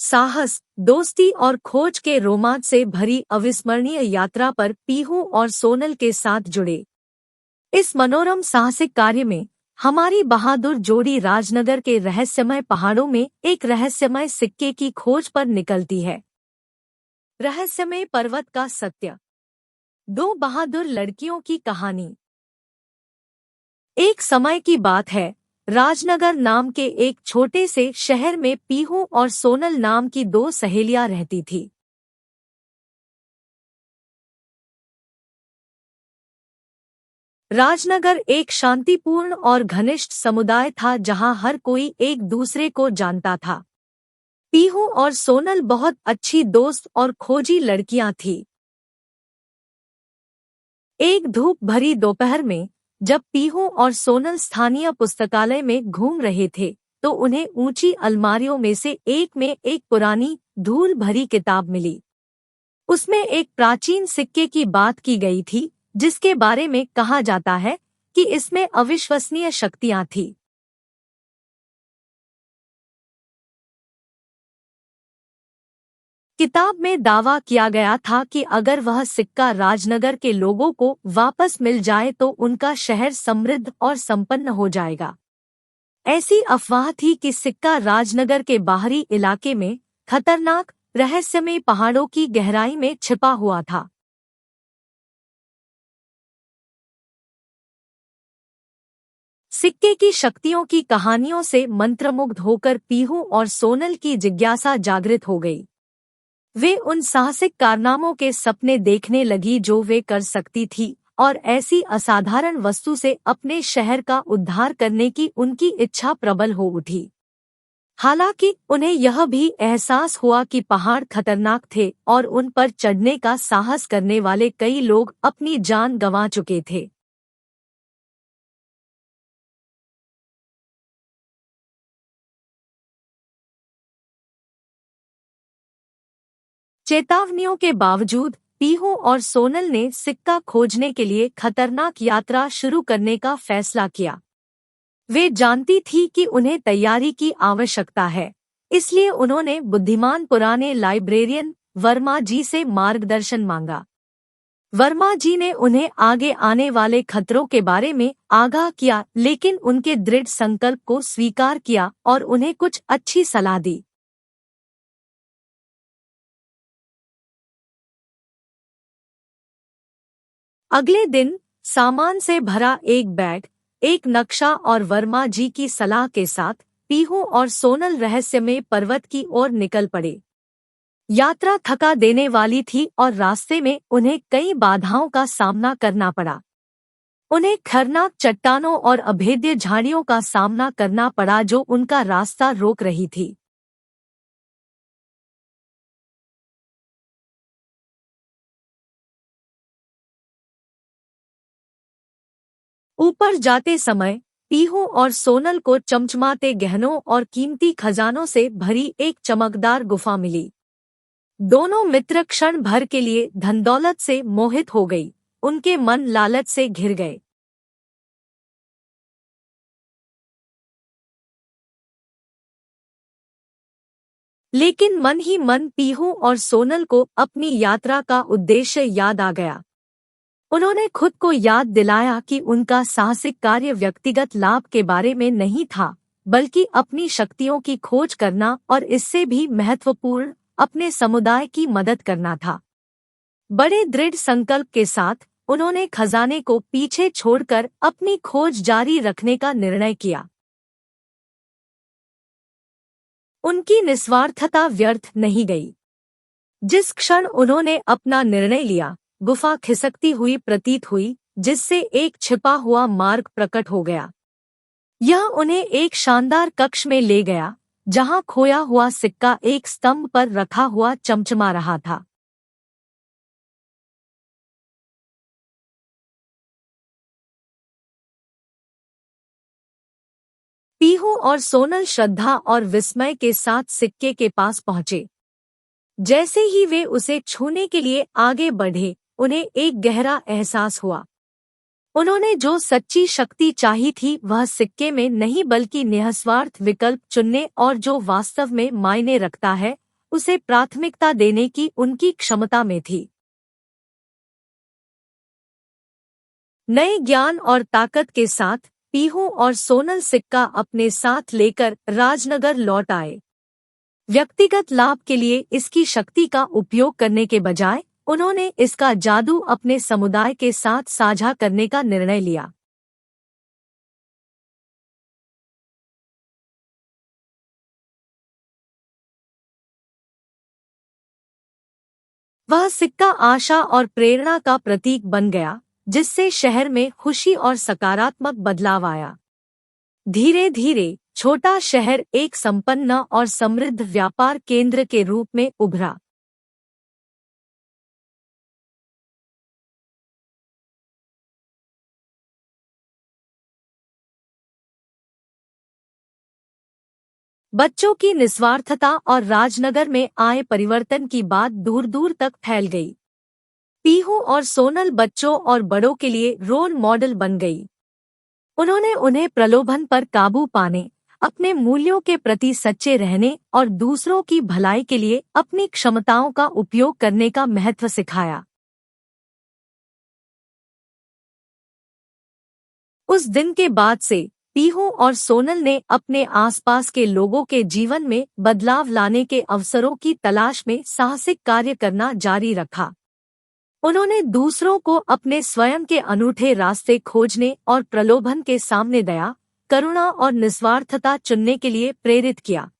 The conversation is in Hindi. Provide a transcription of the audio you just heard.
साहस, दोस्ती और खोज के रोमांच से भरी अविस्मरणीय यात्रा पर पीहू और सोनल के साथ जुड़े। इस मनोरम साहसिक कार्य में हमारी बहादुर जोड़ी राजनगर के रहस्यमय पहाड़ों में एक रहस्यमय सिक्के की खोज पर निकलती है। रहस्यमय पर्वत का सत्य। दो बहादुर लड़कियों की कहानी। एक समय की बात है, राजनगर नाम के एक छोटे से शहर में पीहू और सोनल नाम की दो सहेलियां रहती थी। राजनगर एक शांतिपूर्ण और घनिष्ठ समुदाय था जहां हर कोई एक दूसरे को जानता था। पीहू और सोनल बहुत अच्छी दोस्त और खोजी लड़कियां थीं। एक धूप भरी दोपहर में जब पीहू और सोनल स्थानीय पुस्तकालय में घूम रहे थे, तो उन्हें ऊंची अलमारियों में से एक में एक पुरानी धूल भरी किताब मिली। उसमें एक प्राचीन सिक्के की बात की गई थी, जिसके बारे में कहा जाता है कि इसमें अविश्वसनीय शक्तियां थीं। किताब में दावा किया गया था कि अगर वह सिक्का राजनगर के लोगों को वापस मिल जाए तो उनका शहर समृद्ध और संपन्न हो जाएगा। ऐसी अफवाह थी कि सिक्का राजनगर के बाहरी इलाके में खतरनाक रहस्यमय पहाड़ों की गहराई में छिपा हुआ था। सिक्के की शक्तियों की कहानियों से मंत्रमुग्ध होकर पीहू और सोनल की जिज्ञासा जागृत हो गई। वे उन साहसिक कारनामों के सपने देखने लगी जो वे कर सकती थी, और ऐसी असाधारण वस्तु से अपने शहर का उद्धार करने की उनकी इच्छा प्रबल हो उठी। हालांकि उन्हें यह भी एहसास हुआ कि पहाड़ खतरनाक थे और उन पर चढ़ने का साहस करने वाले कई लोग अपनी जान गंवा चुके थे। चेतावनियों के बावजूद पीहू और सोनल ने सिक्का खोजने के लिए खतरनाक यात्रा शुरू करने का फैसला किया। वे जानती थी कि उन्हें तैयारी की आवश्यकता है, इसलिए उन्होंने बुद्धिमान पुराने लाइब्रेरियन वर्मा जी से मार्गदर्शन मांगा। वर्मा जी ने उन्हें आगे आने वाले खतरों के बारे में आगाह किया, लेकिन उनके दृढ़ संकल्प को स्वीकार किया और उन्हें कुछ अच्छी सलाह दी। अगले दिन सामान से भरा एक बैग, एक नक्शा और वर्मा जी की सलाह के साथ पीहू और सोनल रहस्यमय पर्वत की ओर निकल पड़े। यात्रा थका देने वाली थी और रास्ते में उन्हें कई बाधाओं का सामना करना पड़ा। उन्हें खतरनाक चट्टानों और अभेद्य झाड़ियों का सामना करना पड़ा जो उनका रास्ता रोक रही थी। ऊपर जाते समय पीहू और सोनल को चमचमाते गहनों और कीमती खजानों से भरी एक चमकदार गुफा मिली। दोनों मित्र क्षण भर के लिए धन दौलत से मोहित हो गई, उनके मन लालच से घिर गए। लेकिन मन ही मन पीहू और सोनल को अपनी यात्रा का उद्देश्य याद आ गया। उन्होंने खुद को याद दिलाया कि उनका साहसिक कार्य व्यक्तिगत लाभ के बारे में नहीं था, बल्कि अपनी शक्तियों की खोज करना और इससे भी महत्वपूर्ण अपने समुदाय की मदद करना था। बड़े दृढ़ संकल्प के साथ उन्होंने खजाने को पीछे छोड़कर अपनी खोज जारी रखने का निर्णय किया। उनकी निस्वार्थता व्यर्थ नहीं गई। जिस क्षण उन्होंने अपना निर्णय लिया, गुफा खिसकती हुई प्रतीत हुई, जिससे एक छिपा हुआ मार्ग प्रकट हो गया। यह उन्हें एक शानदार कक्ष में ले गया, जहां खोया हुआ सिक्का एक स्तंभ पर रखा हुआ चमचमा रहा था। पीहू और सोनल श्रद्धा और विस्मय के साथ सिक्के के पास पहुंचे। जैसे ही वे उसे छूने के लिए आगे बढ़े, उन्हें एक गहरा एहसास हुआ। उन्होंने जो सच्ची शक्ति चाही थी वह सिक्के में नहीं बल्कि निस्वार्थ विकल्प चुनने और जो वास्तव में मायने रखता है, उसे प्राथमिकता देने की उनकी क्षमता में थी। नए ज्ञान और ताकत के साथ पीहू और सोनल सिक्का अपने साथ लेकर राजनगर लौट आए। व्यक्तिगत लाभ के लिए इसकी शक्ति का उपयोग करने के बजाय उन्होंने इसका जादू अपने समुदाय के साथ साझा करने का निर्णय लिया। वह सिक्का आशा और प्रेरणा का प्रतीक बन गया, जिससे शहर में खुशी और सकारात्मक बदलाव आया। धीरे धीरे छोटा शहर एक संपन्न और समृद्ध व्यापार केंद्र के रूप में उभरा। बच्चों की निस्वार्थता और राजनगर में आए परिवर्तन की बात दूर दूर तक फैल गई। पीहू और सोनल बच्चों और बड़ों के लिए रोल मॉडल बन गई। उन्होंने उन्हें प्रलोभन पर काबू पाने, अपने मूल्यों के प्रति सच्चे रहने और दूसरों की भलाई के लिए अपनी क्षमताओं का उपयोग करने का महत्व सिखाया। उस दिन के बाद से पीहू और सोनल ने अपने आसपास के लोगों के जीवन में बदलाव लाने के अवसरों की तलाश में साहसिक कार्य करना जारी रखा। उन्होंने दूसरों को अपने स्वयं के अनूठे रास्ते खोजने और प्रलोभन के सामने दया, करुणा और निस्वार्थता चुनने के लिए प्रेरित किया।